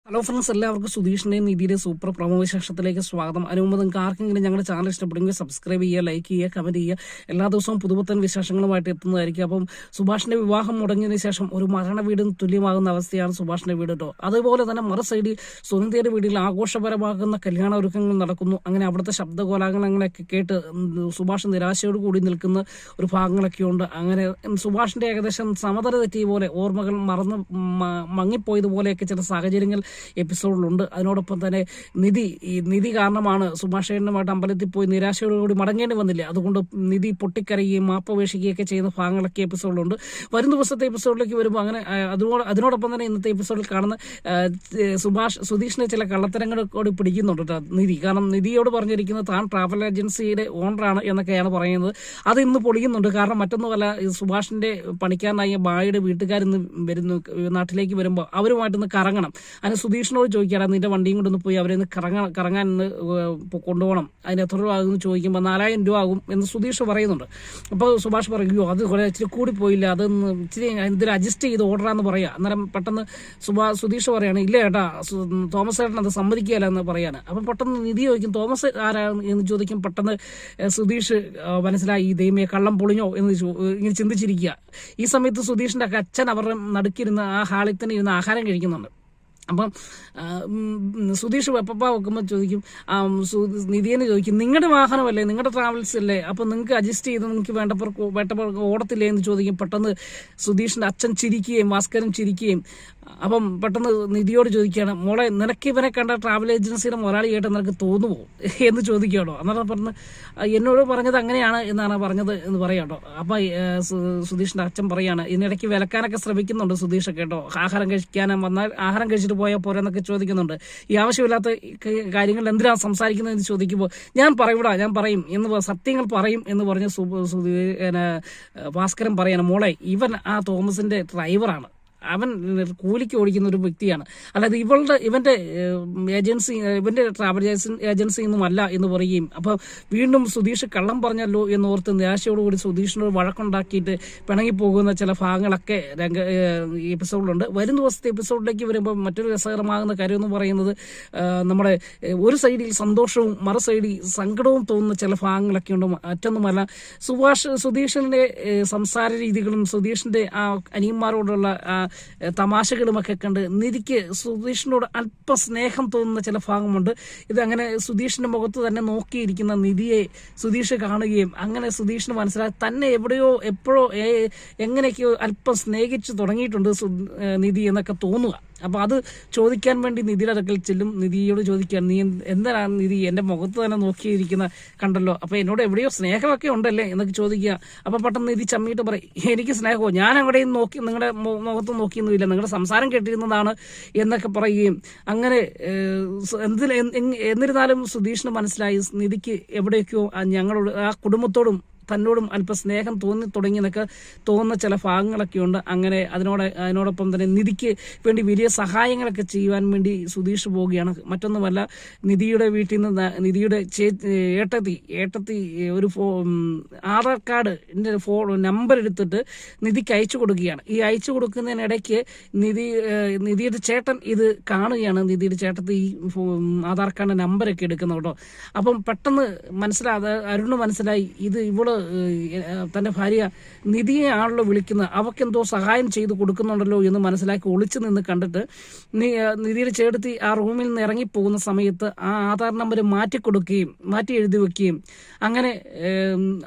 Hello friends, എല്ലാവർക്കും സുധീഷിന്റെയും നിധിയുടെയും super promo വിശേഷത്തിലേക്ക് സ്വാഗതം. അതിനുമുമ്പ് നിങ്ങൾക്ക് ആർക്കെങ്കിലും ഞങ്ങളുടെ ചാനൽ ഇഷ്ടപ്പെടുമെങ്കിൽ സബ്സ്ക്രൈബ് ചെയ്യുക, ലൈക്ക് ചെയ്യുക, കമന്റ് ചെയ്യുക. എല്ലാ ദിവസവും പുതുപുത്തൻ വിശേഷങ്ങളുമായിട്ട് എത്തുന്നതായിരിക്കും. അപ്പം സുഭാഷിന്റെ വിവാഹം മുടങ്ങിയതിനു ശേഷം ഒരു മരണ വീടിന് തുല്യമാകുന്ന അവസ്ഥയാണ് സുഭാഷിന്റെ വീട് കേട്ടോ. അതുപോലെ തന്നെ മറു സൈഡിൽ സുനന്ദയുടെ വീട്ടിൽ ആഘോഷപരമാകുന്ന കല്യാണ ഒരുക്കങ്ങൾ നടക്കുന്നു. അങ്ങനെ അവിടുത്തെ ശബ്ദകോലാഹലങ്ങളൊക്കെ കേട്ട് സുഭാഷ് നിരാശയോട് കൂടി നിൽക്കുന്ന ഒരു ഭാഗങ്ങളൊക്കെ ഉണ്ട്. അങ്ങനെ സുഭാഷിന്റെ ഏകദേശം സമതല തെറ്റിയ പോലെ ഓർമ്മകൾ മങ്ങിപ്പോയതുപോലെയൊക്കെ ചില സാഹചര്യങ്ങൾ എപ്പിസോഡിലുണ്ട്. അതിനോടൊപ്പം തന്നെ നിധി കാരണമാണ് സുഭാഷേനുമായിട്ട് അമ്പലത്തിൽ പോയി നിരാശയോടുകൂടി മടങ്ങേണ്ടി വന്നില്ല. അതുകൊണ്ട് നിധി പൊട്ടിക്കരയുകയും മാപ്പപേക്ഷിക്കുകയൊക്കെ ചെയ്യുന്ന ഭാഗങ്ങളൊക്കെ എപ്പിസോഡിലുണ്ട്. വരും ദിവസത്തെ എപ്പിസോഡിലേക്ക് വരുമ്പോൾ അങ്ങനെ അതിനോടൊപ്പം തന്നെ ഇന്നത്തെ എപ്പിസോഡിൽ കാണുന്ന സുധീഷിനെ ചില കള്ളത്തരങ്ങൾ കൂടി പിടിക്കുന്നുണ്ട് നിധി. കാരണം നിധിയോട് പറഞ്ഞിരിക്കുന്നത് താൻ ട്രാവൽ ഏജൻസിയുടെ ഓണറാണ് എന്നൊക്കെയാണ് പറയുന്നത്. അത് ഇന്ന് പൊളിയുന്നുണ്ട്. കാരണം മറ്റൊന്നുമല്ല, സുഭാഷിന്റെ പണിക്കാരനായ ബായുടെ വീട്ടുകാരിന്ന് നാട്ടിലേക്ക് വരുമ്പോൾ അവരുമായിട്ടൊന്ന് കറങ്ങണം. അതിന് സുധീഷിനോട് ചോദിക്കാറ്, നിന്റെ വണ്ടിയും കൊണ്ടൊന്ന് പോയി അവരെ കറങ്ങാൻ കൊണ്ടുപോകണം, അതിന് എത്ര രൂപ ആകുമെന്ന് ചോദിക്കുമ്പോൾ 4000 രൂപ ആകും എന്ന് സുധീഷ് പറയുന്നുണ്ട്. അപ്പോൾ സുഭാഷ് പറയും, അത് ഇച്ചിരി കൂടി പോയില്ല, അതൊന്ന് ഇച്ചിരി എന്തിനും അഡ്ജസ്റ്റ് ചെയ്ത് ഓർഡറാന്ന് പറയാം. അന്നേരം പെട്ടെന്ന് സുധീഷ് പറയാണ്, ഇല്ല ഏട്ടാ തോമസ് ഏട്ടൻ അത് സമ്മതിക്കുകയല്ല എന്ന് പറയാണ്. അപ്പം പെട്ടെന്ന് നിധി ചോദിക്കും, തോമസ് ആരാണ് എന്ന് ചോദിക്കും. പെട്ടെന്ന് സുധീഷ് മനസ്സിലായി, ദൈവമേ കള്ളം പൊളിഞ്ഞോ എന്ന് ഇങ്ങനെ ചിന്തിച്ചിരിക്കുക. ഈ സമയത്ത് സുധീഷിന്റെ അച്ഛൻ അവരുടെ നടുക്കിരുന്ന് ആ ഹാളിൽ തന്നെ ഇരുന്ന് ആഹാരം കഴിക്കുന്നുണ്ട്. അപ്പം സുധീഷ് വെപ്പ വെക്കുമ്പോൾ ചോദിക്കും, നിധിയെന്ന് ചോദിക്കും, നിങ്ങളുടെ വാഹനമല്ലേ, നിങ്ങളുടെ ട്രാവൽസ് അല്ലേ, അപ്പം നിങ്ങൾക്ക് അഡ്ജസ്റ്റ് ചെയ്ത് നിങ്ങൾക്ക് വേണ്ടപ്പോൾ ഓടത്തില്ലേ എന്ന് ചോദിക്കും. പെട്ടെന്ന് സുധീഷിന്റെ അച്ഛൻ ചിരിക്കുകയും ഭാസ്കരൻ ചിരിക്കുകയും. അപ്പം പെട്ടെന്ന് നിധിയോട് ചോദിക്കുകയാണ്, മോളെ നിനക്ക് ഇവനെ കണ്ട ട്രാവൽ ഏജൻസിയുടെ മുതലാളിയായിട്ട് നിനക്ക് തോന്നുമോ എന്ന് ചോദിക്കുകയാണോ. അന്നേരം പറഞ്ഞ് എന്നോട് പറഞ്ഞത് അങ്ങനെയാണ് എന്നാണ് പറഞ്ഞത് എന്ന് പറയാട്ടോ. അപ്പം സുധീഷിന്റെ അച്ഛൻ പറയാണ്, ഇതിനിടയ്ക്ക് വിലക്കാനൊക്കെ ശ്രമിക്കുന്നുണ്ട് സുധീഷൊക്കെ കേട്ടോ. ആഹാരം കഴിക്കാനും വന്നാൽ ആഹാരം കഴിച്ചിട്ട് പോയാൽ പോരെന്നൊക്കെ ചോദിക്കുന്നുണ്ട്. ഈ ആവശ്യമില്ലാത്ത കാര്യങ്ങൾ എന്തിനാണ് സംസാരിക്കുന്നത് എന്ന് ചോദിക്കുമ്പോൾ ഞാൻ പറയും എന്ന് സത്യങ്ങൾ പറയും എന്ന് പറഞ്ഞ് ഭാസ്കരൻ പറയാണ്, മോളെ ഇവൻ ആ തോമസിന്റെ ഡ്രൈവറാണ്, അവൻ കൂലിക്ക് ഓടിക്കുന്ന ഒരു വ്യക്തിയാണ്, അല്ലാതെ ഇവന്റെ ഏജൻസി ഇവന്റെ ട്രാവൽ ഏജൻസി ഒന്നും അല്ല എന്ന് പറയുകയും. അപ്പോൾ വീണ്ടും സുധീഷ് കള്ളം പറഞ്ഞല്ലോ എന്നോർത്ത് നിരാശയോടുകൂടി സുധീഷിനോട് വഴക്കുണ്ടാക്കിയിട്ട് പിണങ്ങിപ്പോകുന്ന ചില ഭാഗങ്ങളൊക്കെ എപ്പിസോഡിലുണ്ട്. വരും ദിവസത്തെ എപ്പിസോഡിലേക്ക് വരുമ്പോൾ മറ്റൊരു രസകരമാകുന്ന കാര്യം എന്ന് പറയുന്നത്, നമ്മുടെ ഒരു സൈഡിൽ സന്തോഷവും മറു സൈഡിൽ സങ്കടവും തോന്നുന്ന ചില ഭാഗങ്ങളൊക്കെ ഉണ്ട്. മറ്റൊന്നുമല്ല, സുധീഷിന്റെ സംസാര രീതികളും സുധീഷിന്റെ ആ അനിയന്മാരോടുള്ള തമാശകളുമൊക്കെ കണ്ട് നിധിക്ക് സുധീഷിനോട് അല്പ സ്നേഹം തോന്നുന്ന ചില ഭാഗമുണ്ട്. ഇതങ്ങനെ സുധീഷിന്റെ മുഖത്ത് തന്നെ നോക്കിയിരിക്കുന്ന നിധിയെ സുധീഷ് കാണുകയും അങ്ങനെ സുധീഷിന് മനസ്സിലായി തന്നെ എവിടെയോ എപ്പോഴോ എങ്ങനെയൊക്കെയോ അല്പം സ്നേഹിച്ചു തുടങ്ങിയിട്ടുണ്ട് നിധി എന്നൊക്കെ തോന്നുക. അപ്പോൾ അത് ചോദിക്കാൻ വേണ്ടി നിധിയുടെ അടുക്കൽ ചെല്ലും. നിധിയോട് ചോദിക്കാൻ, നീ എന്തിനാണ് നിധി എൻ്റെ മുഖത്ത് തന്നെ നോക്കിയിരിക്കുന്ന കണ്ടല്ലോ, അപ്പോൾ എന്നോട് എവിടെയോ സ്നേഹമൊക്കെ ഉണ്ടല്ലേ എന്നൊക്കെ ചോദിക്കുക. അപ്പോൾ പെട്ടെന്ന് നിധി ചമ്മിയിട്ട് പറയും, എനിക്ക് സ്നേഹമോ, ഞാൻ എവിടെയും നോക്കി നിങ്ങളുടെ മുഖത്ത് നോക്കിയൊന്നുമില്ല, നിങ്ങളുടെ സംസാരം കേട്ടിരുന്നതാണ് എന്നൊക്കെ പറയുകയും. അങ്ങനെ എന്നിരുന്നാലും സുധീഷിന് മനസ്സിലായി നിധിക്ക് എവിടെയൊക്കെയോ ഞങ്ങളോട് ആ കുടുംബത്തോടും തന്നോടും അല്പ സ്നേഹം തോന്നി തുടങ്ങിയെന്നൊക്കെ തോന്നുന്ന ചില ഭാഗങ്ങളൊക്കെ ഉണ്ട്. അങ്ങനെ അതിനോടൊപ്പം തന്നെ നിധിക്ക് വേണ്ടി വലിയ സഹായങ്ങളൊക്കെ ചെയ്യുവാൻ വേണ്ടി സുധീഷ് പോവുകയാണ്. മറ്റൊന്നുമല്ല, നിധിയുടെ വീട്ടിൽ നിന്ന് നിധിയുടെ ഏട്ടത്തി ഒരു ആധാർ കാർഡിന്റെ നമ്പർ എടുത്തിട്ട് നിധിക്ക് അയച്ചു കൊടുക്കുകയാണ്. ഈ അയച്ചു കൊടുക്കുന്നതിനിടയ്ക്ക് നിധിയുടെ ചേട്ടൻ ഇത് കാണുകയാണ്. നിധിയുടെ ചേട്ടത്തി ഈ ആധാർ കാർഡിന്റെ നമ്പരൊക്കെ എടുക്കുന്നു കേട്ടോ. അപ്പം പെട്ടെന്ന് അരുണ് മനസ്സിലായി, ഇത് ഇവള് തന്റെ ഭാര്യ നിധിയെ ആണല്ലോ വിളിക്കുന്നത്, അവക്കെന്തോ സഹായം ചെയ്തു കൊടുക്കുന്നുണ്ടല്ലോ എന്ന് മനസ്സിലാക്കി ഒളിച്ചു നിന്ന് കണ്ടിട്ട് നിധിയുടെ ചേട്ടത്തി ആ റൂമിൽ നിന്ന് ഇറങ്ങിപ്പോകുന്ന സമയത്ത് ആ ആധാർ നമ്പർ മാറ്റി എഴുതി വെക്കുകയും. അങ്ങനെ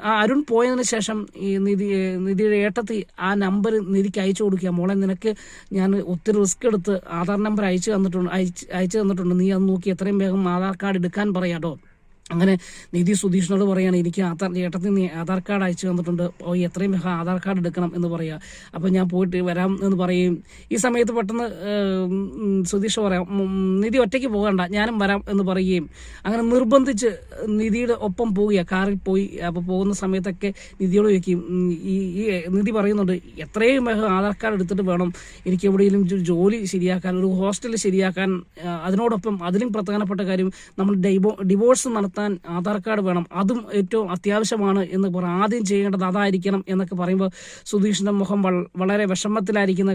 ആ അരുൺ പോയതിനു ശേഷം ഈ നിധിയുടെ ഏട്ടത്തി ആ നമ്പർ നിധിക്ക് അയച്ചു കൊടുക്കുക. മോളെ, നിനക്ക് ഞാൻ ഒത്തിരി റിസ്ക് എടുത്ത് ആധാർ നമ്പർ അയച്ചു തന്നിട്ടുണ്ട്, നീ അത് നോക്കി എത്രയും വേഗം ആധാർ കാർഡ് എടുക്കാൻ പറയാട്ടോ. അങ്ങനെ നിധി സുധീഷിനോട് പറയാണ്, എനിക്ക് ചേട്ടത്തിൽ നീ ആധാർ കാർഡ് അയച്ചു തന്നിട്ടുണ്ട്, എത്രയും വേഗം ആധാർ കാർഡ് എടുക്കണം എന്ന് പറയുക. അപ്പം ഞാൻ പോയിട്ട് വരാം എന്ന് പറയുകയും. ഈ സമയത്ത് പെട്ടെന്ന് സുധീഷ് പറയാം, നിധി ഒറ്റയ്ക്ക് പോകണ്ട, ഞാനും വരാം എന്ന് പറയുകയും. അങ്ങനെ നിർബന്ധിച്ച് നിധിയുടെ ഒപ്പം പോവുക, കാറിൽ പോയി. അപ്പോൾ പോകുന്ന സമയത്തൊക്കെ നിധിയോട് ചോദിക്കും, ഈ നിധി പറയുന്നുണ്ട്, എത്രയും വേഗം ആധാർ കാർഡ് എടുത്തിട്ട് വേണം എനിക്ക് എവിടെയെങ്കിലും ജോലി ശരിയാക്കാൻ, ഒരു ഹോസ്റ്റൽ ശരിയാക്കാൻ. അതിനോടൊപ്പം അതിലും പ്രധാനപ്പെട്ട കാര്യം, നമ്മൾ ഡിവോഴ്സ് നടത്താൻ എത്താൻ ആധാർ കാർഡ് വേണം, അതും ഏറ്റവും അത്യാവശ്യമാണ് എന്ന് ആദ്യം ചെയ്യേണ്ടത് അതായിരിക്കണം എന്നൊക്കെ പറയുമ്പോൾ സുധീഷിന്റെ മുഖം വളരെ വിഷമത്തിലായിരിക്കുന്ന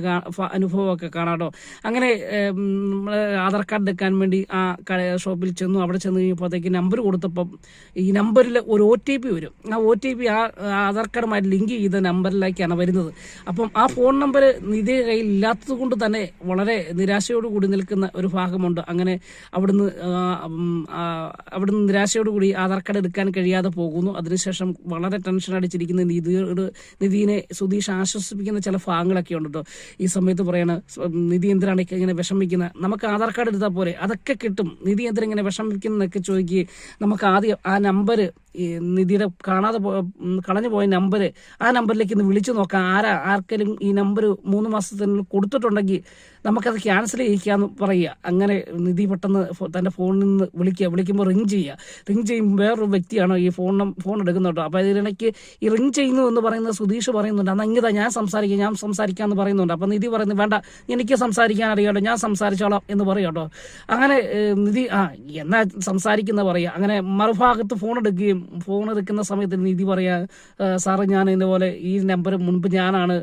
അനുഭവമൊക്കെ കാണാട്ടോ. അങ്ങനെ ആധാർ കാർഡ് എടുക്കാൻ വേണ്ടി ആ ഷോപ്പിൽ ചെന്നു. അവിടെ ചെന്ന് കഴിഞ്ഞപ്പോഴത്തേക്ക് നമ്പർ കൊടുത്തപ്പം ഈ നമ്പറിൽ ഒരു OTP വരും. ആ OTP ആ ആധാർ കാർഡുമായി ലിങ്ക് ചെയ്ത നമ്പറിലേക്കാണ് വരുന്നത്. അപ്പം ആ ഫോൺ നമ്പർ നിധിയുടെ കയ്യിൽ ഇല്ലാത്തത് കൊണ്ട് തന്നെ വളരെ നിരാശയോടുകൂടി നിൽക്കുന്ന ഒരു ഭാഗമുണ്ട്. അങ്ങനെ അവിടുന്ന് നിരാശയോടുകൂടി ആധാർ കാർഡ് എടുക്കാൻ കഴിയാതെ പോകുന്നു. അതിനുശേഷം വളരെ ടെൻഷൻ അടിച്ചിരിക്കുന്ന നിധിയെ സുധീഷ് ആശ്വസിപ്പിക്കുന്ന ചില ഭാഗങ്ങളൊക്കെ ഉണ്ട് കേട്ടോ. ഈ സമയത്ത് പറയാണ്, നിധി എന്തിനാണ് ഇങ്ങനെ വിഷമിക്കുന്നത്, നമുക്ക് ആധാർ കാർഡ് എടുത്താൽ പോലെ അതൊക്കെ കിട്ടും, നിധി എന്തിനാ ഇങ്ങനെ വിഷമിക്കുന്നതൊക്കെ ചോദിക്കുകയും നമുക്ക് ആദ്യം ആ നമ്പർ നിധിയുടെ കളഞ്ഞു പോയ നമ്പർ ആ നമ്പറിലേക്ക് ഒന്ന് വിളിച്ചു നോക്കാം, ആർക്കെങ്കിലും ഈ നമ്പർ 3 മാസത്തിനുള്ളിൽ കൊടുത്തിട്ടുണ്ടെങ്കിൽ നമുക്കത് ക്യാൻസൽ ചെയ്യിക്കാന്ന് പറയുക. അങ്ങനെ നിധി പെട്ടെന്ന് തൻ്റെ ഫോണിൽ നിന്ന് വിളിക്കുമ്പോൾ റിങ് ചെയ്യുമ്പോൾ വേറൊരു വ്യക്തിയാണ് ഈ ഫോൺ എടുക്കുന്നുണ്ടോ. അപ്പോൾ ഇതിനിടയ്ക്ക് ഈ റിങ് ചെയ്യുന്നു എന്ന് പറയുന്നത് സുധീഷ് പറയുന്നുണ്ട്, അന്ന് ഇങ്ങതാ ഞാൻ സംസാരിക്കാമെന്ന് പറയുന്നുണ്ട്. അപ്പം നിധി പറയുന്നത് വേണ്ട, എനിക്ക് സംസാരിക്കാൻ അറിയാമല്ലോ, ഞാൻ സംസാരിച്ചോളാം എന്ന് പറയാം കേട്ടോ. അങ്ങനെ നിധി എന്നാ സംസാരിക്കുന്ന പറയുക. അങ്ങനെ മറുഭാഗത്ത് ഫോൺ എടുക്കുന്ന സമയത്ത് നിധി പറയാ, സാറ് ഞാൻ ഇതുപോലെ ഈ നമ്പർ മുൻപ് ഞാനാണ്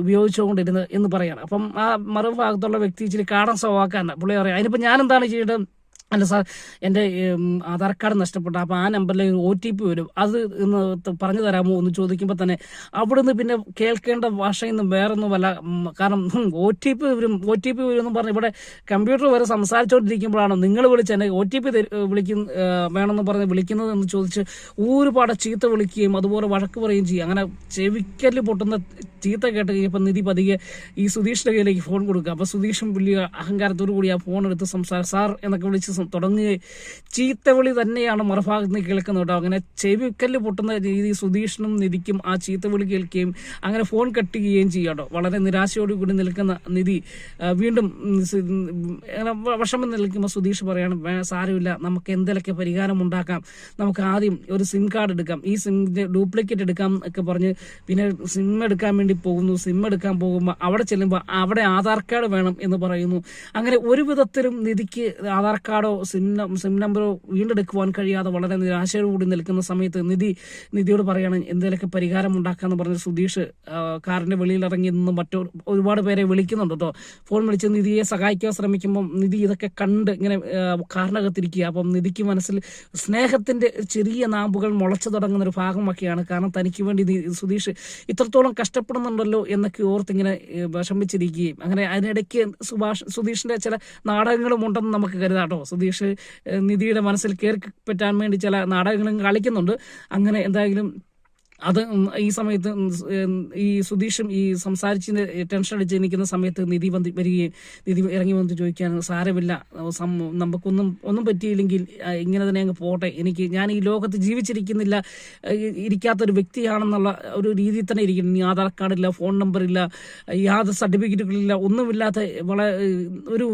ഉപയോഗിച്ചുകൊണ്ടിരുന്നത് എന്ന് പറയാണ്. അപ്പം ആ മറുഭാഗത്തുള്ള വ്യക്തി ഇച്ചിരി കാണാൻ സ്വഭാവക്കാരനാണ്. പുള്ളി പറയാം, അതിനിപ്പോൾ ഞാൻ എന്താണ് ചെയ്യേണ്ടത്, അല്ല സാർ എൻ്റെ ആധാർ കാർഡ് നഷ്ടപ്പെട്ടു, അപ്പോൾ ആ നമ്പറിൽ OTP വരും, അത് ഒന്ന് പറഞ്ഞു തരാമോ എന്ന് ചോദിക്കുമ്പോൾ തന്നെ അവിടുന്ന് പിന്നെ കേൾക്കേണ്ട ഭാഷയിൽ നിന്നും വേറൊന്നുമല്ല. കാരണം OTP വരും എന്ന് പറഞ്ഞ് ഇവിടെ കമ്പ്യൂട്ടർ വരെ സംസാരിച്ചുകൊണ്ടിരിക്കുമ്പോഴാണ് നിങ്ങൾ വിളിച്ച് എന്നെ OTP വേണമെന്ന് പറഞ്ഞ് വിളിക്കുന്നത് എന്ന് ചോദിച്ച് ഒരുപാട് ചീത്ത വിളിക്കുകയും അതുപോലെ വഴക്ക് പറയുകയും ചെയ്യും. അങ്ങനെ ചെവിക്കല്ല് പൊട്ടുന്ന ചീത്ത കേട്ട് കഴിഞ്ഞപ്പോൾ നിധി പതിയെ ഈ സുധീഷിന്റെ കയ്യിലേക്ക് ഫോൺ കൊടുക്കുക. അപ്പോൾ സുധീഷും വലിയ അഹങ്കാരത്തോടു കൂടി ആ ഫോൺ എടുത്ത് സാർ എന്നൊക്കെ വിളിച്ച് തുടങ്ങുകയും ചീത്തവിളി തന്നെയാണ് മറുഭാഗത്ത് നിന്ന് കേൾക്കുന്നത് കേട്ടോ. അങ്ങനെ ചെവിക്കല്ല് പൊട്ടുന്ന രീതി സുധീഷിനും നിധിക്കും ആ ചീത്തവിളി കേൾക്കുകയും അങ്ങനെ ഫോൺ കട്ട് ചെയ്യുകയും ചെയ്യും കേട്ടോ. വളരെ നിരാശയോടുകൂടി നിൽക്കുന്ന നിധി വീണ്ടും വിഷമം നിൽക്കുമ്പോൾ സുധീഷ് പറയാണ്, സാരമില്ല, നമുക്ക് എന്തെങ്കിലുമൊക്കെ പരിഹാരം ഉണ്ടാക്കാം, നമുക്ക് ആദ്യം ഒരു സിം കാർഡ് എടുക്കാം, ഈ സിമ്മിന്റെ ഡ്യൂപ്ലിക്കേറ്റ് എടുക്കാം ഒക്കെ പറഞ്ഞ് പിന്നെ സിം എടുക്കാൻ വേണ്ടി പോകുന്നു. സിം എടുക്കാൻ പോകുമ്പോൾ അവിടെ ചെല്ലുമ്പോൾ അവിടെ ആധാർ കാർഡ് വേണം എന്ന് പറയുന്നു. അങ്ങനെ ഒരു വിധത്തിലും നിധിക്ക് ആധാർ കാർഡോ സിം നമ്പറോ വീണ്ടെടുക്കുവാൻ കഴിയാതെ വളരെ നിരാശയോടുകൂടി നിൽക്കുന്ന സമയത്ത് നിധിയോട് പറയാണ് എന്തെങ്കിലുമൊക്കെ പരിഹാരം ഉണ്ടാക്കാന്ന് പറഞ്ഞ് സുധീഷ് കാറിന്റെ വെളിയിൽ ഇറങ്ങി നിന്ന് ഒരുപാട് പേരെ വിളിക്കുന്നുണ്ട് കേട്ടോ. ഫോൺ വിളിച്ച് നിധിയെ സഹായിക്കാൻ ശ്രമിക്കുമ്പോൾ നിധി ഇതൊക്കെ കണ്ട് ഇങ്ങനെ കാറിനകത്തിരിക്കുക. അപ്പം നിധിക്ക് മനസ്സിൽ സ്നേഹത്തിന്റെ ചെറിയ നാമ്പുകൾ മുളച്ചു തുടങ്ങുന്ന ഒരു ഭാഗമൊക്കെയാണ്. കാരണം തനിക്ക് വേണ്ടി സുധീഷ് ഇത്രത്തോളം കഷ്ടപ്പെടുന്നുണ്ടല്ലോ എന്നൊക്കെ ഓർത്തിങ്ങനെ വിഷമിച്ചിരിക്കുകയും അങ്ങനെ അതിനിടയ്ക്ക് സുധീഷിന്റെ ചില നാടകങ്ങളും ഉണ്ടെന്ന് നമുക്ക് കരുതാട്ടോ. സുധീഷ് നിധിയുടെ മനസ്സിൽ കയറി പറ്റാൻ വേണ്ടി ചില നാടകങ്ങളും കളിക്കുന്നുണ്ട്. അങ്ങനെ എന്തായാലും അത് ഈ സമയത്ത് ഈ സുധീഷും ഈ സംസാരിച്ച് ടെൻഷൻ അടിച്ച് നിൽക്കുന്ന സമയത്ത് നിധി ഇറങ്ങി വന്ന് ചോദിക്കാൻ, സാരമില്ല, ഒന്നും പറ്റിയില്ലെങ്കിൽ ഇങ്ങനെ തന്നെ അങ്ങ് പോട്ടെ, ഞാൻ ഈ ലോകത്ത് ഇരിക്കാത്തൊരു വ്യക്തിയാണെന്നുള്ള ഒരു രീതിയിൽ തന്നെ ഇരിക്കുന്നു. ഇനി ആധാർ കാർഡില്ല, ഫോൺ നമ്പറില്ല, യാതൊരു സർട്ടിഫിക്കറ്റുകളില്ല, ഒന്നുമില്ലാത്ത ഒരു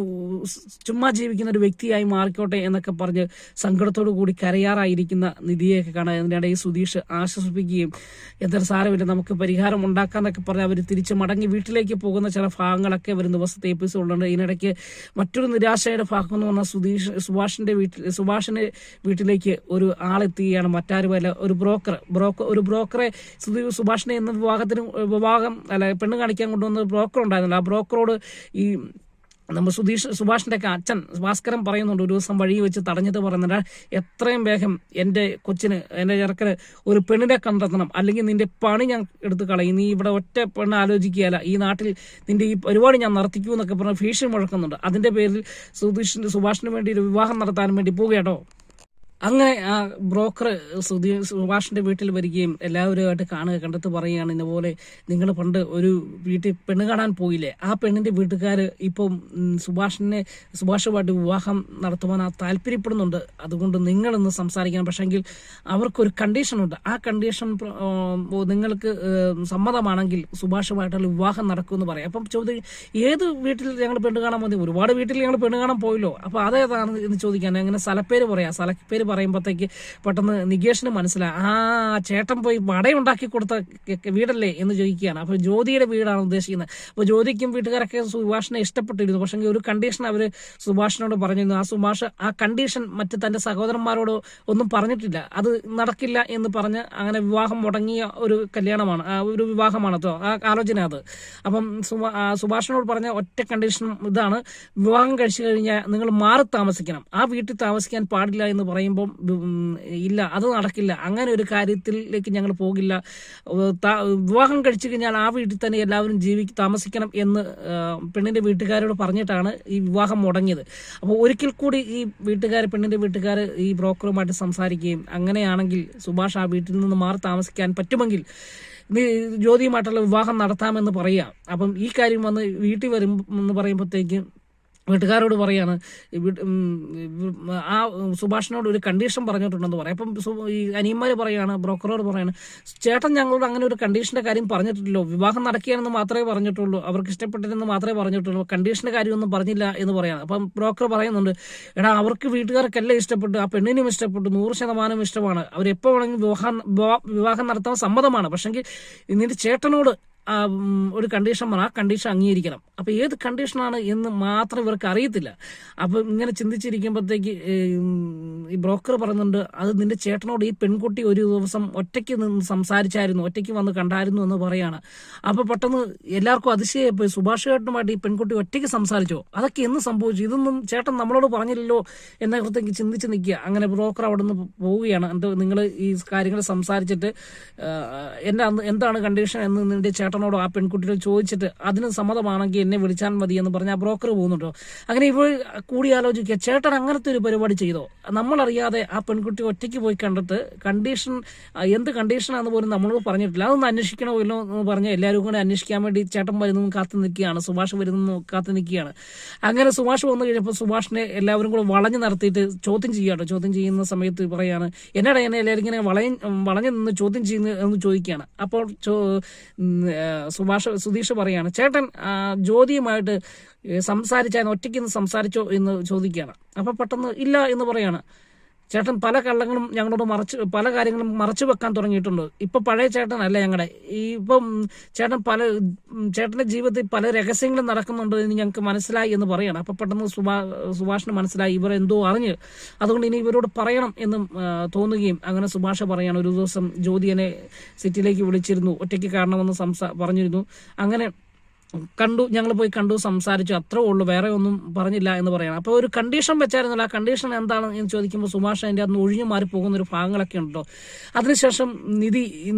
ചുമ്മാ ജീവിക്കുന്ന ഒരു വ്യക്തിയായി മാറിക്കോട്ടെ എന്നൊക്കെ പറഞ്ഞ് സങ്കടത്തോടു കൂടി കരയാറായിരിക്കുന്ന നിധിയെയൊക്കെ കാണാൻ അതിനിടയിൽ സുധീഷ് ആശ്വസിപ്പിക്കുകയും എന്തൊരു സാരമില്ല, നമുക്ക് പരിഹാരം ഉണ്ടാക്കാന്നൊക്കെ പറഞ്ഞ് അവർ തിരിച്ച് മടങ്ങി വീട്ടിലേക്ക് പോകുന്ന ചില ഭാഗങ്ങളൊക്കെ വരും ദിവസത്തെ എപ്പിസോഡുണ്ട്. ഇതിനിടയ്ക്ക് മറ്റൊരു നിരാശയുടെ ഭാഗം എന്ന് പറഞ്ഞാൽ സുഭാഷിന്റെ വീട്ടിലേക്ക് ഒരു ആളെത്തുകയാണ്. മറ്റാരുമല്ല, ഒരു ബ്രോക്കറെ സുഭാഷിനെ എന്ന പെണ്ണ് കാണിക്കാൻ കൊണ്ടുവന്ന ബ്രോക്കർ ഉണ്ടായിരുന്നല്ലോ. ആ ബ്രോക്കറോട് ഈ നമ്മൾ സുഭാഷിന്റെ ഒക്കെ അച്ഛൻ ഭാസ്കരൻ പറയുന്നുണ്ട്, ഒരു ദിവസം വഴി വെച്ച് തടഞ്ഞിട്ട് പറയുന്നുണ്ട്, എത്രയും വേഗം എൻ്റെ ചെറുക്കന് ഒരു പെണ്ണിനെ കണ്ടെത്തണം, അല്ലെങ്കിൽ നിന്റെ പണി ഞാൻ എടുത്ത് കളയും, നീ ഇവിടെ ഒറ്റ പെണ്ണ് ആലോചിക്കുകയല്ല, ഈ നാട്ടിൽ നിന്റെ ഈ പരിപാടി ഞാൻ നടത്തിക്കൂ എന്നൊക്കെ പറഞ്ഞ് ഭീഷണി മുഴക്കുന്നുണ്ട്. അതിന്റെ പേരിൽ സുഭാഷിന് വേണ്ടി ഒരു വിവാഹം നടത്താൻ വേണ്ടി പോവുകയാട്ടോ. അങ്ങനെ ആ ബ്രോക്കർ സുഭാഷിന്റെ വീട്ടിൽ വരികയും എല്ലാവരുമായിട്ട് കണ്ടെത്ത് പറയുകയാണ്, ഇതുപോലെ നിങ്ങൾ ഒരു വീട്ടിൽ പെണ്ണ് കാണാൻ പോയില്ലേ, ആ പെണ്ണിന്റെ വീട്ടുകാർ ഇപ്പം സുഭാഷുമായിട്ട് വിവാഹം നടത്തുവാൻ താല്പര്യപ്പെടുന്നുണ്ട്, അതുകൊണ്ട് നിങ്ങളൊന്ന് സംസാരിക്കണം, പക്ഷെങ്കിൽ അവർക്കൊരു കണ്ടീഷനുണ്ട്, ആ കണ്ടീഷൻ നിങ്ങൾക്ക് സമ്മതമാണെങ്കിൽ സുഭാഷുമായിട്ടുള്ള വിവാഹം നടക്കുമെന്ന് പറയാം. അപ്പം ചോദ്യം, ഏത് വീട്ടിൽ ഞങ്ങൾ പെണ്ണ് കാണാൻ മതി, ഒരുപാട് വീട്ടിൽ ഞങ്ങൾ പെണ്ണ് കാണാൻ പോയല്ലോ, അപ്പോൾ അതേതാണ് എന്ന് ചോദിക്കാൻ അങ്ങനെ സ്ഥലപ്പേര് പറയുമ്പോഴത്തേക്ക് പെട്ടെന്ന് നികേഷിന് മനസ്സിലായി, ചേട്ടൻ പോയി വടയുണ്ടാക്കി കൊടുത്ത വീടല്ലേ എന്ന് ചോദിക്കുകയാണ്. അപ്പോൾ ജ്യോതിയുടെ വീടാണ് ഉദ്ദേശിക്കുന്നത്. അപ്പോൾ ജ്യോതിക്കും വീട്ടുകാരൊക്കെ സുഭാഷിനെ ഇഷ്ടപ്പെട്ടിരുന്നു. പക്ഷേ ഒരു കണ്ടീഷൻ അവർ സുഭാഷിനോട് പറഞ്ഞിരുന്നു. സുഭാഷ് ആ കണ്ടീഷൻ മറ്റ് തന്റെ സഹോദരന്മാരോട് ഒന്നും പറഞ്ഞിട്ടില്ല. അത് നടക്കില്ല എന്ന് പറഞ്ഞ് അങ്ങനെ വിവാഹം മുടങ്ങിയ ഒരു കല്യാണമാണ്, ഒരു വിവാഹമാണ് കേട്ടോ ആ ആലോചന അത്. അപ്പം സുഭാഷിനോട് പറഞ്ഞ ഒറ്റ കണ്ടീഷൻ ഇതാണ്, വിവാഹം കഴിച്ചു കഴിഞ്ഞാൽ നിങ്ങൾ മാറി താമസിക്കണം, ആ വീട്ടിൽ താമസിക്കാൻ പാടില്ല എന്ന് പറയുമ്പം ഇല്ല അത് നടക്കില്ല, അങ്ങനെ ഒരു കാര്യത്തിലേക്ക് ഞങ്ങൾ പോകില്ല, വിവാഹം കഴിച്ചു കഴിഞ്ഞാൽ ആ വീട്ടിൽ തന്നെ എല്ലാവരും താമസിക്കണം എന്ന് പെണ്ണിന്റെ വീട്ടുകാരോട് പറഞ്ഞിട്ടാണ് ഈ വിവാഹം മുടങ്ങിയത്. അപ്പോൾ ഒരിക്കൽ കൂടി ഈ പെണ്ണിന്റെ വീട്ടുകാർ ഈ ബ്രോക്കറുമായിട്ട് സംസാരിക്കുകയും അങ്ങനെയാണെങ്കിൽ സുഭാഷ് ആ വീട്ടിൽ നിന്ന് മാറി താമസിക്കാൻ പറ്റുമെങ്കിൽ ജ്യോതിയുമായിട്ടുള്ള വിവാഹം നടത്താമെന്ന് പറയുക. അപ്പം ഈ കാര്യം വന്ന് വീട്ടിൽ വരും എന്ന് പറയുമ്പോഴത്തേക്കും വീട്ടുകാരോട് പറയാണ്, ആ സുഭാഷിനോട് ഒരു കണ്ടീഷൻ പറഞ്ഞിട്ടുണ്ടെന്ന് പറയാം. അപ്പം ഈ അനിയന്മാർ പറയാണ്, ബ്രോക്കറോട് പറയാണ്, ചേട്ടൻ ഞങ്ങളോട് അങ്ങനെ ഒരു കണ്ടീഷന്റെ കാര്യം പറഞ്ഞിട്ടില്ലല്ലോ, വിവാഹം നടക്കുകയാണെന്ന് മാത്രമേ പറഞ്ഞിട്ടുള്ളൂ, അവർക്ക് ഇഷ്ടപ്പെട്ടില്ലെന്ന് മാത്രമേ പറഞ്ഞിട്ടുള്ളൂ, കണ്ടീഷന്റെ കാര്യമൊന്നും പറഞ്ഞില്ല എന്ന് പറയാണ്. അപ്പം ബ്രോക്കർ പറയുന്നുണ്ട്, എടാ അവർക്ക് വീട്ടുകാർക്കെല്ലാം ഇഷ്ടപ്പെട്ടു, ആ പെണ്ണിനും ഇഷ്ടപ്പെട്ടു, 100% ഇഷ്ടമാണ്, അവരെപ്പോ വേണമെങ്കിൽ വിവാഹം നടത്താൻ സമ്മതമാണ്, പക്ഷെങ്കിൽ നിന്റെ ചേട്ടനോട് ഒരു കണ്ടീഷൻ ആ കണ്ടീഷൻ അംഗീകരിക്കണം. അപ്പൊ ഏത് കണ്ടീഷനാണ് എന്ന് മാത്രം ഇവർക്ക് അറിയത്തില്ല. അപ്പൊ ഇങ്ങനെ ചിന്തിച്ചിരിക്കുമ്പോഴത്തേക്ക് ഈ ബ്രോക്കർ പറയുന്നുണ്ട്, അത് നിന്റെ ചേട്ടനോട് ഈ പെൺകുട്ടി ഒരു ദിവസം ഒറ്റയ്ക്ക് നിന്ന് സംസാരിച്ചായിരുന്നു, ഒറ്റയ്ക്ക് വന്ന് കണ്ടായിരുന്നു എന്ന് പറയാണ്. അപ്പൊ പെട്ടെന്ന് എല്ലാവർക്കും അതിശയപ്പോയി, സുഭാഷ് ചേട്ടനുമായിട്ട് ഈ പെൺകുട്ടി ഒറ്റയ്ക്ക് സംസാരിച്ചോ, അതൊക്കെ എന്ന് സംഭവിച്ചു, ഇതൊന്നും ചേട്ടൻ നമ്മളോട് പറഞ്ഞില്ലല്ലോ എന്നൊക്കെ ചിന്തിച്ച് നിൽക്കുക. അങ്ങനെ ബ്രോക്കർ അവിടെ നിന്ന് പോവുകയാണ്. നിങ്ങൾ ഈ കാര്യങ്ങൾ സംസാരിച്ചിട്ട് എന്താണ് കണ്ടീഷൻ എന്ന് നിന്റെ ചേട്ടനോട് ആ പെൺകുട്ടിയോട് ചോദിച്ചിട്ട് അതിന് സമ്മതമാണെങ്കിൽ എന്നെ വിളിച്ചാൽ മതി എന്ന് പറഞ്ഞ് ആ ബ്രോക്കർ പോകുന്നുണ്ടോ. അങ്ങനെ ഇപ്പോൾ കൂടിയാലോചിക്കുക, ചേട്ടൻ അങ്ങനത്തെ ഒരു പരിപാടി ചെയ്തോ, നമ്മളറിയാതെ ആ പെൺകുട്ടി ഒറ്റയ്ക്ക് പോയി കണ്ടിട്ട് കണ്ടീഷൻ എന്ത് കണ്ടീഷനാണെന്ന് പോലും നമ്മളോട് പറഞ്ഞിട്ടില്ല, അതൊന്ന് അന്വേഷിക്കണോ ഇല്ലോ എന്ന് പറഞ്ഞ് എല്ലാവരും കൂടെ അന്വേഷിക്കാൻ വേണ്ടി ചേട്ടൻ വരുന്നതും കാത്തു നിൽക്കുകയാണ്, സുഭാഷ് വരുന്നതും കാത്തു നിൽക്കുകയാണ്. അങ്ങനെ സുഭാഷ് വന്നു കഴിഞ്ഞപ്പോൾ സുഭാഷിനെ എല്ലാവരും കൂടെ വളഞ്ഞു നടത്തിയിട്ട് ചോദ്യം ചെയ്യാട്ടോ. ചോദ്യം ചെയ്യുന്ന സമയത്ത് പറയാണ്, എന്നാടാ എന്നെ എല്ലാവരും ഇങ്ങനെ വളഞ്ഞു നിന്ന് ചോദ്യം ചെയ്യുന്നത് എന്ന് ചോദിക്കുകയാണ്. അപ്പോൾ സുധീഷ് പറയാണ്, ചേട്ടൻ ജ്യോതിയുമായിട്ട് സംസാരിച്ചാൽ ഒറ്റയ്ക്ക് നിന്ന് സംസാരിച്ചോ എന്ന് ചോദിക്കുകയാണ്. അപ്പൊ പെട്ടെന്ന് ഇല്ല എന്ന് പറയാണ്. ചേട്ടൻ പല കള്ളങ്ങളും ഞങ്ങളോട് പല കാര്യങ്ങളും മറച്ചു വെക്കാൻ തുടങ്ങിയിട്ടുണ്ട്. ഇപ്പൊ പഴയ ചേട്ടനല്ല ഞങ്ങളുടെ, ഇപ്പം ചേട്ടന്റെ ജീവിതത്തിൽ പല രഹസ്യങ്ങളും നടക്കുന്നുണ്ട് എന്ന് ഞങ്ങൾക്ക് മനസ്സിലായി എന്ന് പറയണം. അപ്പൊ പെട്ടെന്ന് സുഭാഷിന് മനസ്സിലായി ഇവർ എന്തോ അറിഞ്ഞ്, അതുകൊണ്ട് ഇനി ഇവരോട് പറയണം എന്നും തോന്നുകയും അങ്ങനെ സുഭാഷ് പറയാണ്, ഒരു ദിവസം ജ്യോതിയെ സിറ്റിയിലേക്ക് വിളിച്ചിരുന്നു, ഒറ്റയ്ക്ക് കാണണമെന്ന് പറഞ്ഞിരുന്നു. അങ്ങനെ ഞങ്ങൾ പോയി കണ്ടു, സംസാരിച്ചു, അത്രേ ഉള്ളൂ, വേറെ ഒന്നും പറഞ്ഞില്ല എന്ന് പറയണം. അപ്പോൾ ഒരു കണ്ടീഷൻ വെച്ചായിരുന്നല്ലോ, ആ കണ്ടീഷൻ എന്താണ് എന്ന് ചോദിക്കുമ്പോൾ സുഭാഷ് അതിൻ്റെ അന്ന് ഒഴിഞ്ഞു മാറി പോകുന്ന ഒരു ഭാഗങ്ങളൊക്കെ ഉണ്ടോ. അതിനുശേഷം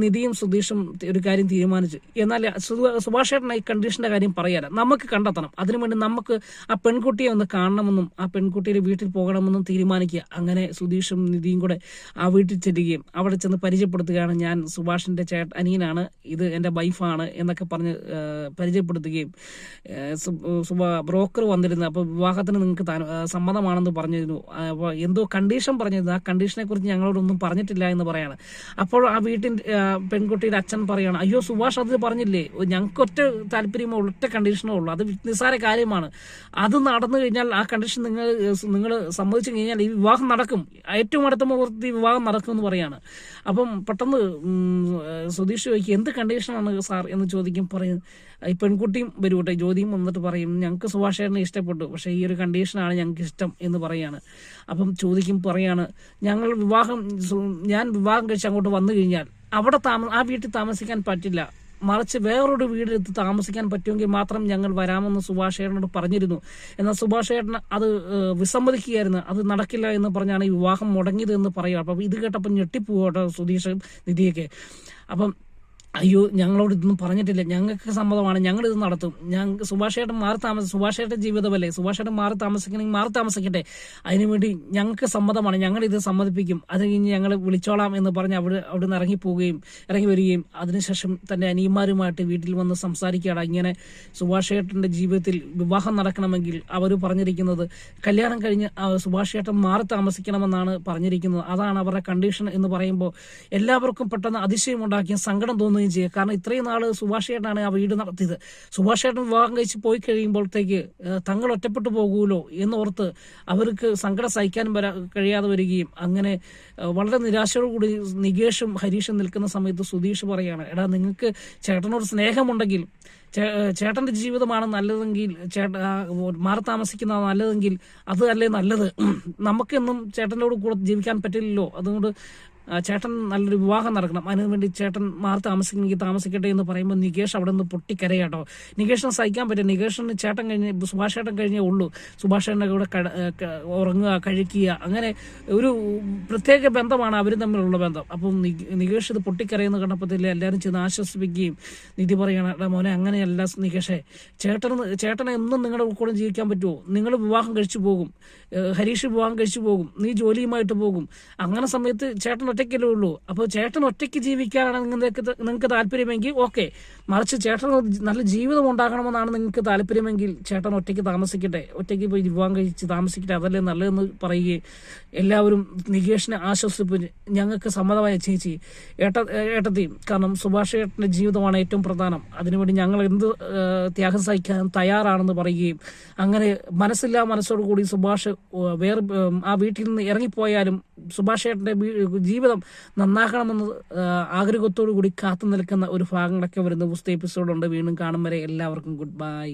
നിധിയും സുധീഷും ഒരു കാര്യം തീരുമാനിച്ചു. എന്നാൽ സുഭാഷ് ചേട്ടൻ ഈ കണ്ടീഷന്റെ കാര്യം പറയാതെ നമുക്ക് കണ്ടെത്തണം, അതിനുവേണ്ടി നമുക്ക് ആ പെൺകുട്ടിയെ ഒന്ന് കാണണമെന്നും ആ പെൺകുട്ടിയുടെ വീട്ടിൽ പോകണമെന്നും തീരുമാനിക്കുക. അങ്ങനെ സുധീഷും നിധിയും കൂടെ ആ വീട്ടിൽ ചെല്ലുകയും അവിടെ ചെന്ന് പരിചയപ്പെടുത്തുകയാണ്, ഞാൻ സുഭാഷിന്റെ അനിയനാണ്, ഇത് എൻ്റെ വൈഫാണ് എന്നൊക്കെ പറഞ്ഞ് പരിചയപ്പെടുത്തുകയും ബ്രോക്കർ വന്നിരുന്നു. അപ്പോൾ വിവാഹത്തിന് നിങ്ങൾക്ക് സമ്മതമാണെന്ന് പറഞ്ഞിരുന്നു, അപ്പോൾ എന്തോ കണ്ടീഷൻ പറഞ്ഞിരുന്നു, ആ കണ്ടീഷനെ കുറിച്ച് ഞങ്ങളോടൊന്നും പറഞ്ഞിട്ടില്ല എന്ന് പറയാണ്. അപ്പോൾ ആ പെൺകുട്ടിയുടെ അച്ഛൻ പറയാണ്, അയ്യോ സുഭാഷ് അത് പറഞ്ഞില്ലേ, ഞങ്ങൾക്ക് ഒറ്റ താല്പര്യമോ ഒറ്റ കണ്ടീഷനോ ഉള്ളൂ, അത് നിസ്സാര കാര്യമാണ്, അത് നടന്നു കഴിഞ്ഞാൽ ആ കണ്ടീഷൻ നിങ്ങൾ സമ്മതിച്ചു കഴിഞ്ഞാൽ ഈ വിവാഹം നടക്കും, ഏറ്റവും അടുത്ത മുഹൂർത്തത്തിൽ വിവാഹം നടക്കും എന്ന് പറയാണ്. അപ്പം പെട്ടെന്ന് സുധീഷ് ചോദിക്കും, എന്ത് കണ്ടീഷനാണ് സാർ എന്ന് ചോദിക്കും. പറയും, ഈ പെൺകുട്ടിയും വരൂട്ടെ, ജ്യോതിയും വന്നിട്ട് പറയും, ഞങ്ങൾക്ക് സുഭാഷ് ചേട്ടനെ ഇഷ്ടപ്പെട്ടു, പക്ഷേ ഈ ഒരു കണ്ടീഷനാണ് ഞങ്ങൾക്ക് ഇഷ്ടം എന്ന് പറയാണ്. അപ്പം ചോദിക്കും, പറയാണ്, ഞാൻ വിവാഹം കഴിച്ച് അങ്ങോട്ട് വന്നു കഴിഞ്ഞാൽ അവിടെ ആ വീട്ടിൽ താമസിക്കാൻ പറ്റില്ല, മറിച്ച് വേറൊരു വീടെടുത്ത് താമസിക്കാൻ പറ്റുമെങ്കിൽ മാത്രം ഞങ്ങൾ വരാമെന്ന് സുഭാഷ് ചേട്ടനോട് പറഞ്ഞിരുന്നു. എന്നാൽ സുഭാഷ് ചേട്ടൻ അത് വിസമ്മതിക്കുകയായിരുന്നു, അത് നടക്കില്ല എന്ന് പറഞ്ഞാണ് ഈ വിവാഹം മുടങ്ങിയത് എന്ന് പറയുക. അപ്പം ഇത് കേട്ടപ്പോൾ ഞെട്ടിപ്പോട്ടോ സുധീഷ് നിധിയൊക്കെ. അപ്പം അയ്യോ ഞങ്ങളോട് ഇതൊന്നും പറഞ്ഞിട്ടില്ല, ഞങ്ങൾക്ക് സമ്മതമാണ്, ഞങ്ങളിത് നടത്തും, സുഭാഷ് ചേട്ടൻ ജീവിതമല്ലേ, സുഭാഷ് ചേട്ടൻ മാറി താമസിക്കണമെങ്കിൽ മാറി താമസിക്കട്ടെ, അതിനുവേണ്ടി ഞങ്ങൾക്ക് സമ്മതമാണ്, ഞങ്ങളിത് സമ്മതിപ്പിക്കും, അത് കഴിഞ്ഞ് ഞങ്ങൾ വിളിച്ചോളാം എന്ന് പറഞ്ഞ് അവിടെ നിന്ന് ഇറങ്ങി വരികയും അതിനുശേഷം തന്റെ അനിയന്മാരുമായിട്ട് വീട്ടിൽ വന്ന് സംസാരിക്കുകയാണ്. ഇങ്ങനെ സുഭാഷ് ചേട്ടന്റെ ജീവിതത്തിൽ വിവാഹം നടക്കണമെങ്കിൽ അവർ പറഞ്ഞിരിക്കുന്നത് കല്യാണം കഴിഞ്ഞ് സുഭാഷ് ചേട്ടൻ മാറി താമസിക്കണമെന്നാണ് പറഞ്ഞിരിക്കുന്നത്, അതാണ് അവരുടെ കണ്ടീഷൻ എന്ന് പറയുമ്പോൾ എല്ലാവർക്കും പെട്ടെന്ന് അതിശയമുണ്ടാക്കിയ സങ്കടം തോന്നുകയും പറയുകയും ചെയ്യുക. കാരണം ഇത്രയും നാൾ സുഭാഷ് ചേട്ടനാണ് ആ വീട് നടത്തിയത്. സുഭാഷ് ചേട്ടൻ വിവാഹം കഴിച്ച് പോയി കഴിയുമ്പോഴത്തേക്ക് തങ്ങൾ ഒറ്റപ്പെട്ടു പോകുമല്ലോ എന്നോർത്ത് അവർക്ക് സങ്കടം സഹിക്കാനും കഴിയാതെ വരികയും അങ്ങനെ വളരെ നിരാശയോടുകൂടി നികേഷും ഹരീഷും നിൽക്കുന്ന സമയത്ത് സുധീഷ് പറയാണ്, എടാ നിങ്ങൾക്ക് ചേട്ടനോട് സ്നേഹമുണ്ടെങ്കിൽ, ചേട്ടന്റെ ജീവിതമാണ് നല്ലതെങ്കിൽ, മാറി താമസിക്കുന്ന നല്ലതെങ്കിൽ അത് അല്ലേ നല്ലത്. നമുക്കെന്നും ചേട്ടനോട് കൂടെ ജീവിക്കാൻ പറ്റില്ലല്ലോ. അതുകൊണ്ട് ചേട്ടൻ നല്ലൊരു വിവാഹം നടക്കണം, അതിനുവേണ്ടി ചേട്ടൻ മാറി താമസിക്കുമെങ്കിൽ താമസിക്കട്ടെ എന്ന് പറയുമ്പോൾ നികേഷ് അവിടെ നിന്ന് പൊട്ടിക്കരയാട്ടോ. നികേഷിന് സഹിക്കാൻ പറ്റും. നികേഷിന് ചേട്ടൻ കഴിഞ്ഞ് സുഭാഷ് ചേട്ടൻ കഴിഞ്ഞേ ഉള്ളൂ. സുഭാഷ് ചേട്ടൻ്റെ കൂടെ ഉറങ്ങുക, കഴിക്കുക, അങ്ങനെ ഒരു പ്രത്യേക ബന്ധമാണ് അവർ തമ്മിലുള്ള ബന്ധം. അപ്പം നികേഷ് ഇത് പൊട്ടിക്കരയെന്ന് കണ്ടപ്പോഴത്തേക്ക് എല്ലാവരും ചെന്ന് ആശ്വസിപ്പിക്കുകയും നിധി പറയണം, എടാ മോനെ അങ്ങനെയല്ല നികേഷേ, ചേട്ടനെ എന്നും നിങ്ങളുടെ കൂടെ ജീവിക്കാൻ പറ്റുമോ? നിങ്ങൾ വിവാഹം കഴിച്ചു പോകും, ഹരീഷ് വിവാഹം കഴിച്ചു പോകും, നീ ജോലിയുമായിട്ട് പോകും. അങ്ങനെ സമയത്ത് ചേട്ടൻ ഒറ്റയ്ക്കല്ലേ ഉള്ളൂ. അപ്പോൾ ചേട്ടൻ ഒറ്റയ്ക്ക് ജീവിക്കാനാണ് നിങ്ങൾക്ക് താല്പര്യമെങ്കിൽ ഓക്കെ, മറിച്ച് ചേട്ടൻ നല്ല ജീവിതം ഉണ്ടാകണമെന്നാണ് നിങ്ങൾക്ക് താല്പര്യമെങ്കിൽ ചേട്ടൻ ഒറ്റയ്ക്ക് താമസിക്കട്ടെ, ഒറ്റയ്ക്ക് പോയി വിവാഹം കഴിച്ച് താമസിക്കട്ടെ, അതല്ലേ നല്ലതെന്ന് പറയുകയും എല്ലാവരും നികേഷിനെ ആശ്വസിപ്പിച്ച് ഞങ്ങൾക്ക് സമ്മതമായ ചേച്ചി, ഏട്ടത്തി, കാരണം സുഭാഷ് ചേട്ടൻ്റെ ജീവിതമാണ് ഏറ്റവും പ്രധാനം, അതിനുവേണ്ടി ഞങ്ങൾ എന്ത് ത്യാഗം സഹിക്കാൻ തയ്യാറാണെന്ന് പറയുകയും അങ്ങനെ മനസ്സോടുകൂടി സുഭാഷ് ആ വീട്ടിൽ നിന്ന് ഇറങ്ങിപ്പോയാലും സുഭാഷ് ചേട്ടൻ്റെ ജീവിതം നന്നാക്കണമെന്ന് ആഗ്രഹത്തോടു കൂടി കാത്തു നിൽക്കുന്ന ഒരു ഭാഗങ്ങളൊക്കെ വരുന്ന പുസ്തക എപ്പിസോഡുണ്ട്. വീണ്ടും കാണും വരെ എല്ലാവർക്കും ഗുഡ് ബൈ.